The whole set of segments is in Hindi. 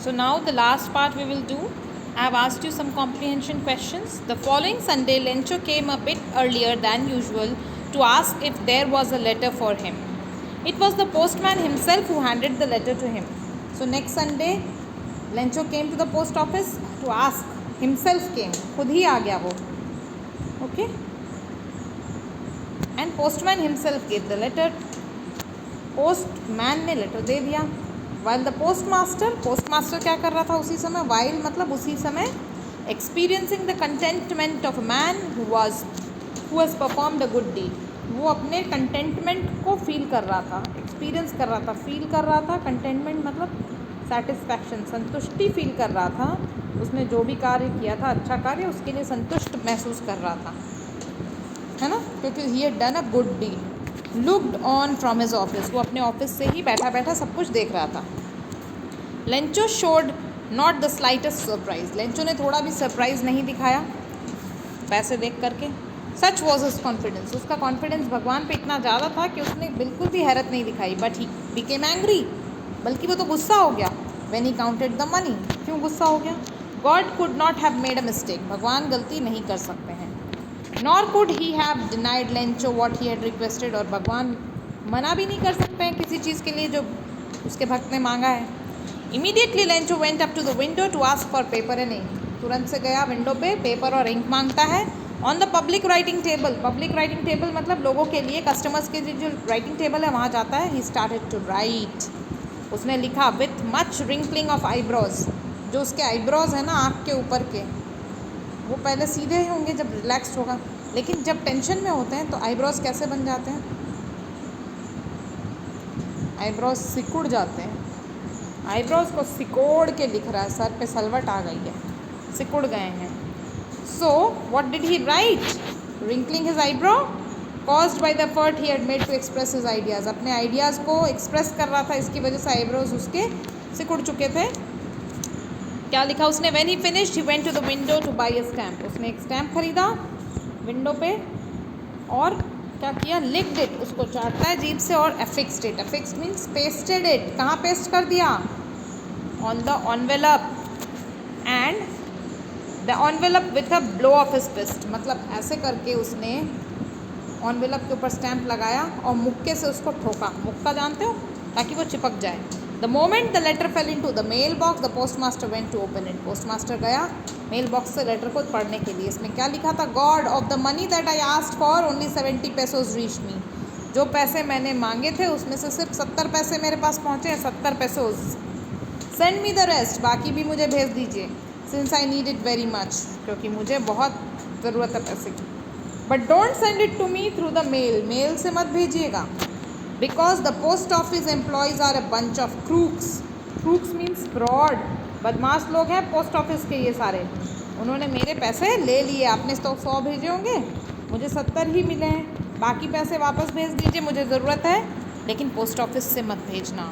So now the last part we will do. I have asked you some comprehension questions. The following Sunday, Lencho came a bit earlier than usual to ask if there was a letter for him. It was the postman himself who handed the letter to him. So next Sunday, Lencho came to the post office to ask. Himself came. खुद ही आ गया वो. Okay. And postman himself gave the letter. Postman ने लेटर दे दिया. वाइल द पोस्टमास्टर क्या कर रहा था उसी समय? वाइल मतलब उसी समय. Experiencing the contentment of a man who has performed a good deed. वो अपने कंटेंटमेंट को फील कर रहा था, एक्सपीरियंस कर रहा था, फील कर रहा था. कंटेंटमेंट मतलब सेटिस्फैक्शन, संतुष्टि फील कर रहा था. उसने जो भी कार्य किया था, अच्छा कार्य, उसके लिए संतुष्ट महसूस कर रहा था, है ना, क्योंकि he had done a good deed. Looked on from his office. वो अपने ऑफिस से ही बैठा बैठा सब कुछ देख रहा था. Lencho showed not the slightest surprise. Lencho ने थोड़ा भी सरप्राइज नहीं दिखाया पैसे देख करके. सच वॉज हिज कॉन्फिडेंस. उसका कॉन्फिडेंस भगवान पे इतना ज़्यादा था कि उसने बिल्कुल भी हैरत नहीं दिखाई. But he became angry. बल्कि वो तो गुस्सा हो गया. When he counted the money. क्यों गुस्सा हो गया? God could not have made a mistake. भगवान गलती नहीं कर सकते हैं. Nor could he have denied Lencho what he had requested. और भगवान मना भी नहीं कर सकते हैं किसी चीज़ के लिए जो उसके भक्त ने मांगा है. Immediately Lencho went up to the window to ask for paper and ink. तुरंत से गया विंडो पे, पेपर और इंक मांगता है. On the public writing table. Public writing table मतलब लोगों के लिए, कस्टमर्स के लिए जो राइटिंग टेबल है वहाँ जाता है. He started to write. उसने लिखा with much wrinkling of eyebrows. जो उसके आईब्रोज है ना आँख के ऊपर के, वो पहले सीधे ही होंगे जब रिलैक्स्ड होगा, लेकिन जब टेंशन में होते हैं तो आईब्रोज कैसे बन जाते हैं? आईब्रोज सिकुड़ जाते हैं. आईब्रोज को सिकोड़ के लिख रहा है. सर पे सलवट आ गई है, सिकुड़ गए हैं. So what did he write? Wrinkling his eyebrow caused by the effort he had made to express his ideas. अपने आइडियाज़ को एक्सप्रेस कर रहा था, इसकी वजह से आईब्रोज उसके सिकुड़ चुके थे. क्या लिखा उसने? When he finished he went to the window to buy a stamp. उसने एक स्टैम्प खरीदा विंडो पे और क्या किया? Licked it. उसको चाटता है जीभ से. और affixed it. Affixed means pasted it. कहाँ पेस्ट कर दिया? On the envelope. And the envelope with a blow of his fist. मतलब ऐसे करके उसने एनवेलप के ऊपर स्टैम्प लगाया और मुक्के से उसको ठोका. मुक्का जानते हो? ताकि वो चिपक जाए. The moment the letter fell into the mail box the postmaster went to open it. Postmaster गया मेल बॉक्स से लेटर को पढ़ने के लिए. इसमें क्या लिखा था? God of the money that I asked for only 70 pesos reach me. जो पैसे मैंने मांगे थे उसमें से सिर्फ 70 पैसे मेरे पास पहुँचे हैं. 70 pesos. Send me the rest. बाकी भी मुझे भेज दीजिए. Since I need it very much. क्योंकि मुझे बहुत ज़रूरत है पैसे की. But don't send it to me through the mail. Mail से मत भेजिएगा. Because the post office employees are a bunch of crooks. Crooks means fraud. बदमाश लोग हैं पोस्ट ऑफिस के ये सारे. उन्होंने मेरे पैसे ले लिए. आपने तो 100 भेजे होंगे, मुझे 70 ही मिले हैं. बाकी पैसे वापस भेज दीजिए, मुझे ज़रूरत है, लेकिन पोस्ट ऑफिस से मत भेजना.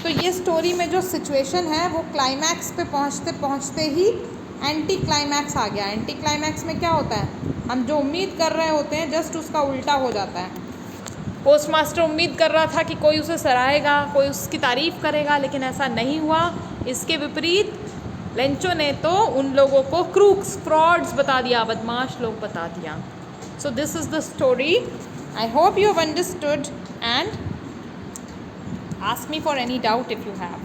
तो ये स्टोरी में जो सिचुएशन है वो क्लाइमैक्स पे पहुँचते पहुँचते ही एंटी क्लाइमैक्स आ गया. एंटी क्लाइमैक्स में क्या होता है? हम जो उम्मीद कर रहे होते हैं जस्ट उसका उल्टा हो जाता है. पोस्टमास्टर उम्मीद कर रहा था कि कोई उसे सराहेगा, कोई उसकी तारीफ़ करेगा, लेकिन ऐसा नहीं हुआ. इसके विपरीत लेंचो ने तो उन लोगों को क्रूक्स, फ्रॉड्स बता दिया, बदमाश लोग बता दिया. So this is the story. I hope you have understood and ask me for any doubt if you have.